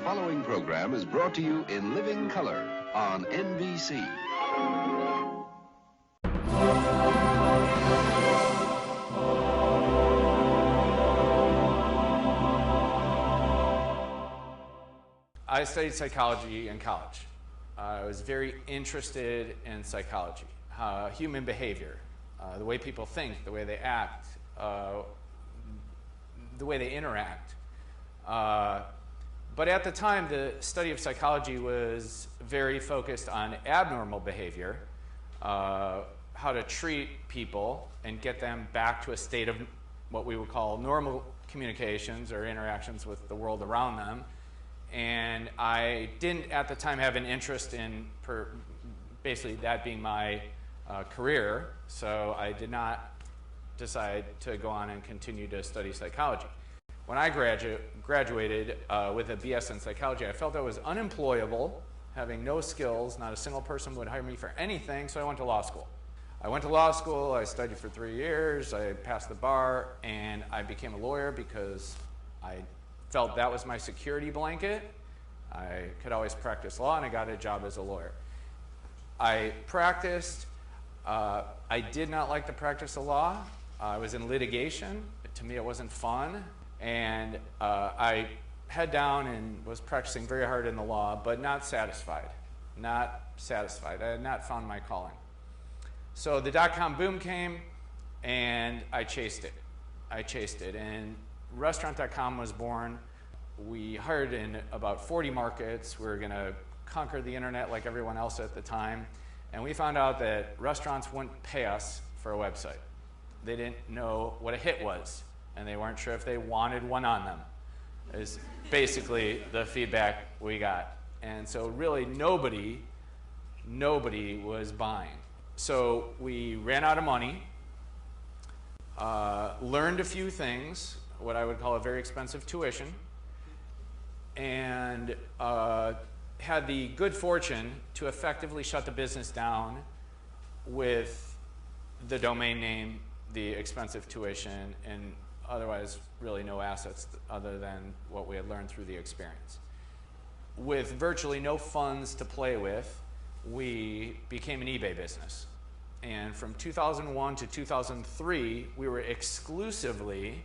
following program is brought to you in living color on NBC. I studied psychology in college. I was very interested in psychology, human behavior, the way people think, the way they act, the way they interact. But at the time, the study of psychology was very focused on abnormal behavior, how to treat people and get them back to a state of what we would call normal communications or interactions with the world around them. And I didn't at the time have an interest in basically that being my career, so I did not decide to go on and continue to study psychology. When I graduated with a BS in psychology, I felt I was unemployable, having no skills. Not a single person would hire me for anything, so I went to law school. I studied for 3 years, I passed the bar, and I became a lawyer because I felt that was my security blanket. I could always practice law, and I got a job as a lawyer. I practiced. I did not like the practice of law. I was in litigation. To me, it wasn't fun. And I head down and was practicing very hard in the law, but not satisfied. Not satisfied. I had not found my calling. So the dot-com boom came, and I chased it. And Restaurant.com was born. We hired in about 40 markets. We were going to conquer the internet like everyone else at the time. And we found out that restaurants wouldn't pay us for a website. They didn't know what a hit was, and they weren't sure if they wanted one on them, is basically the feedback we got. And so really nobody was buying. So we ran out of money, learned a few things, what I would call a very expensive tuition, and had the good fortune to effectively shut the business down with the domain name, the expensive tuition, and otherwise really no assets other than what we had learned through the experience. With virtually no funds to play with, we became an eBay business. And from 2001 to 2003, we were exclusively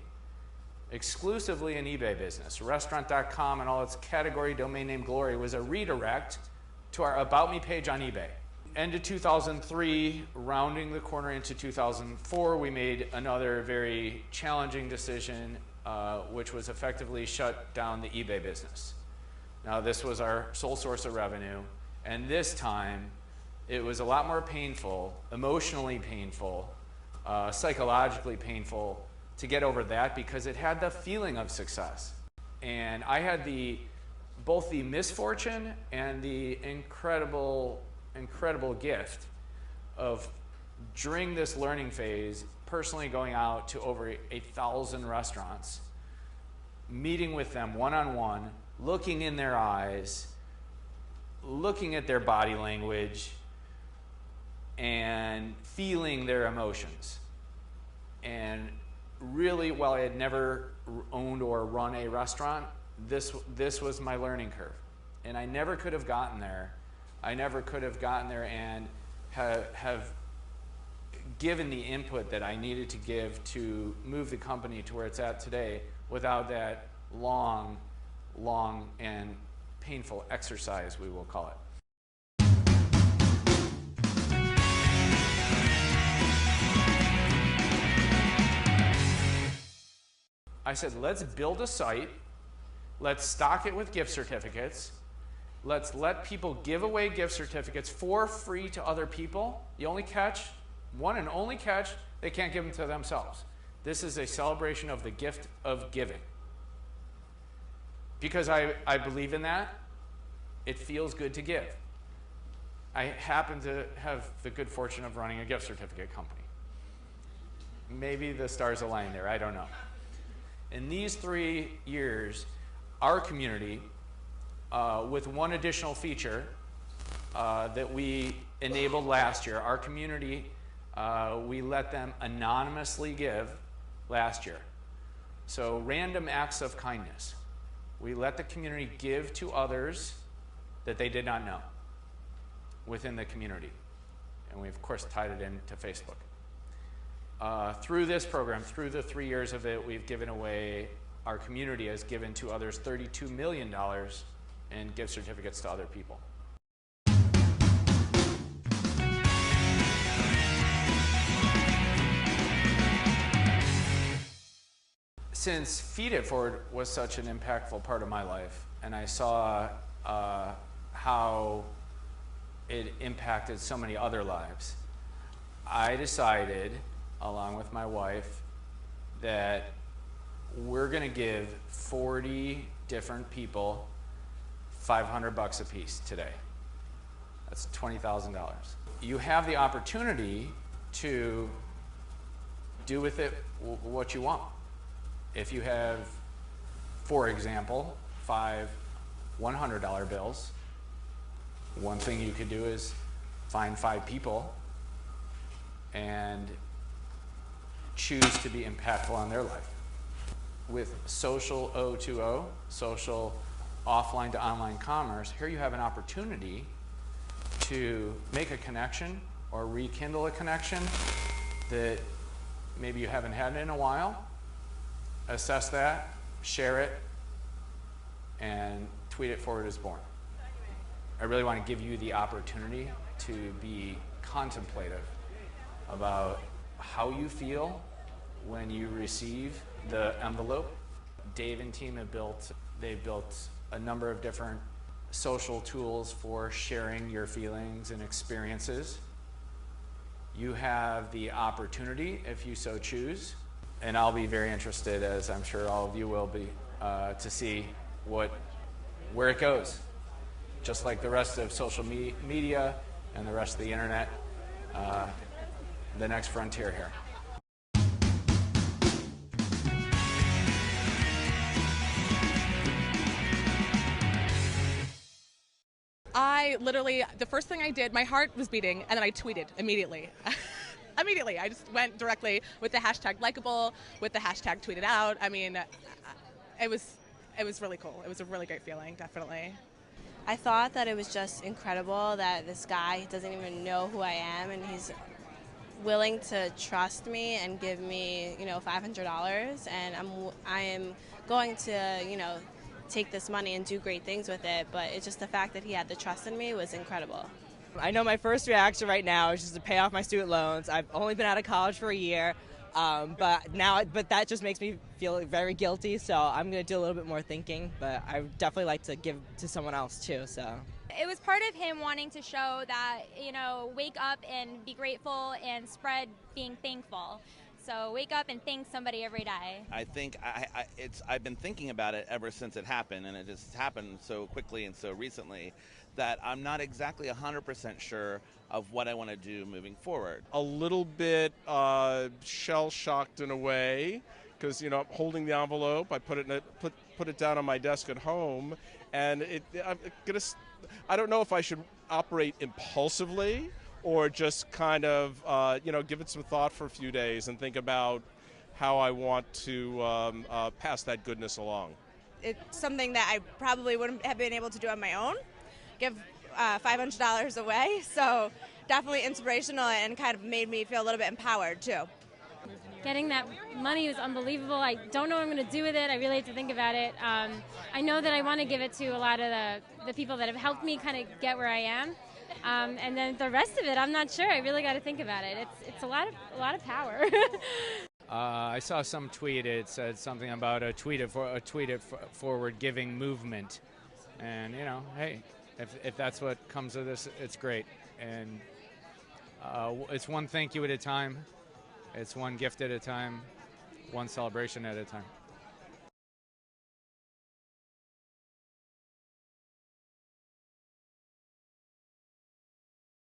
an eBay business. Restaurant.com and all its category domain name glory was a redirect to our About Me page on eBay. End of 2003, rounding the corner into 2004, we made another very challenging decision, which was effectively shut down the eBay business. Now, this was our sole source of revenue, and this time it was a lot more painful, emotionally painful, psychologically painful to get over that, because it had the feeling of success. And I had both the misfortune and the incredible gift of, during this learning phase, personally going out to over 1,000 restaurants, meeting with them one-on-one, looking in their eyes, looking at their body language, and feeling their emotions. And really, while I had never owned or run a restaurant, this was my learning curve. And I never could have gotten there. And have given the input that I needed to give to move the company to where it's at today without that long and painful exercise, we will call it. I said, let's build a site, let's stock it with gift certificates, let's let people give away gift certificates for free to other people. The only catch, one and only catch, they can't give them to themselves. This is a celebration of the gift of giving. Because I believe in that, it feels good to give. I happen to have the good fortune of running a gift certificate company. Maybe the stars align there, I don't know. In these 3 years, our community, with one additional feature that we enabled last year, our community, we let them anonymously give last year. So random acts of kindness. We let the community give to others that they did not know within the community. And we, of course, tied it into Facebook. Through this program, through the 3 years of it, we've given away, our community has given to others $32 million in gift certificates to other people. Since Feed It Forward was such an impactful part of my life, and I saw how it impacted so many other lives, I decided, along with my wife, that we're going to give 40 different people $500 a piece today. That's $20,000. You have the opportunity to do with it what you want. If you have, for example, 5 $100 bills, one thing you could do is find 5 people and choose to be impactful on their life. With social O2O, social offline to online commerce, here you have an opportunity to make a connection or rekindle a connection that maybe you haven't had in a while. Assess that, share it, and Tweet It Forward is born. I really want to give you the opportunity to be contemplative about how you feel when you receive the envelope. Dave and team they've built a number of different social tools for sharing your feelings and experiences. You have the opportunity, if you so choose, and I'll be very interested, as I'm sure all of you will be, to see where it goes. Just like the rest of social media and the rest of the internet, the next frontier here. I literally, the first thing I did, my heart was beating, and then I tweeted immediately. Immediately, I just went directly with the hashtag likeable, with the hashtag tweeted out. I mean, it was really cool. It was a really great feeling, definitely. I thought that it was just incredible that this guy doesn't even know who I am, and he's willing to trust me and give me, $500, and I am going to, take this money and do great things with it, but it's just the fact that he had the trust in me was incredible. I know my first reaction right now is just to pay off my student loans. I've only been out of college for a year, but that just makes me feel very guilty, so I'm going to do a little bit more thinking, but I would definitely like to give to someone else too. So it was part of him wanting to show that, wake up and be grateful and spread being thankful. So wake up and thank somebody every day. I think I've been thinking about it ever since it happened, and it just happened so quickly and so recently that I'm not exactly 100% sure of what I want to do moving forward. A little bit shell-shocked in a way, because I'm holding the envelope. I put it down on my desk at home, and I don't know if I should operate impulsively or just kind of give it some thought for a few days and think about how I want to pass that goodness along. It's something that I probably wouldn't have been able to do on my own. Give $500 away, so definitely inspirational and kind of made me feel a little bit empowered too. Getting that money was unbelievable. I don't know what I'm going to do with it. I really have to think about it. I know that I want to give it to a lot of the people that have helped me kind of get where I am. And then the rest of it, I'm not sure. I really got to think about it. It's a lot of power. I saw some tweet. It said something about a tweet it forward giving movement, and hey, if that's what comes of this, it's great. And it's one thank you at a time. It's one gift at a time, one celebration at a time.